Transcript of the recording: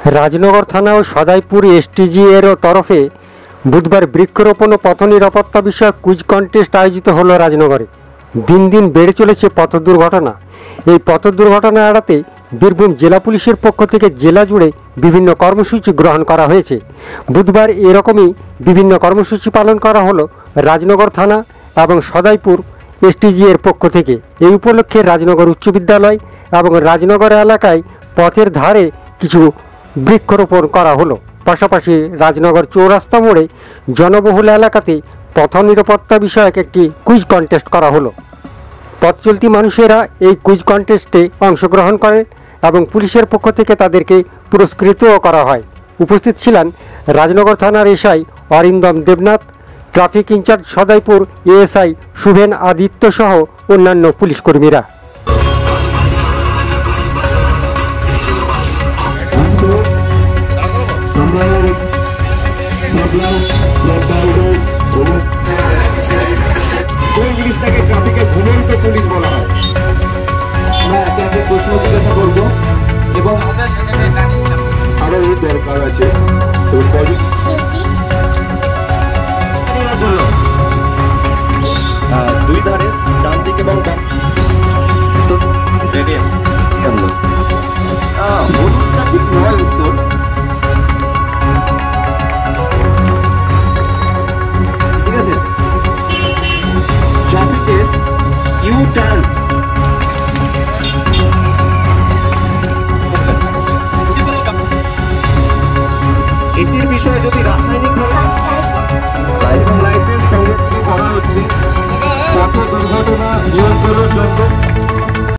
রাজনগর থানা ও সদাইপুর এসটিজি এর তরফে বুধবার বৃক্ষরোপণ ও পথ নিরাপত্তা বিষয়ক কুইজ কন্টেস্ট আয়োজিত হলো রাজনগরে। দিন দিন বেড়ে চলেছে পথ দুর্ঘটনা। এই পথ দুর্ঘটনা এড়াতে বীরভূম জেলা পুলিশের পক্ষ থেকে জেলা জুড়ে বিভিন্ন কর্মসূচি গ্রহণ করা হয়েছে। বুধবার এরকমই বিভিন্ন কর্মসূচি পালন করা হলো রাজনগর থানা এবং সদাইপুর এসটিজি এর পক্ষ থেকে। এই উপলক্ষে রাজনগর উচ্চ বিদ্যালয় এবং রাজনগর এলাকায় পথের ধারে কিছু বৃক্ষরোপণ করা হলো। পাশাপাশি রাজনগর চৌরাস্তা মোড়ে জনবহুল এলাকাতে পথ নিরাপত্তা বিষয়ক একটি কুইজ কন্টেস্ট করা হলো। পথ চলতি মানুষেরা এই কুইজ কন্টেস্টে অংশগ্রহণ করেন এবং পুলিশের পক্ষ থেকে তাদেরকে পুরস্কৃতও করা হয়। উপস্থিত ছিলেন রাজনগর থানার SI Arindam Debnath, traffic in charge Sadaipur ASI Shuven Aditya সহ অন্যান্য পুলিশ কর্মীরা। কোন জিনিসটাকে ট্রাফিকের ঘুমন্ত পুলিশ বলা হয়? আমরা একে একে প্রশ্ন জিজ্ঞাসা করবো এবং আরো দরকার আছে।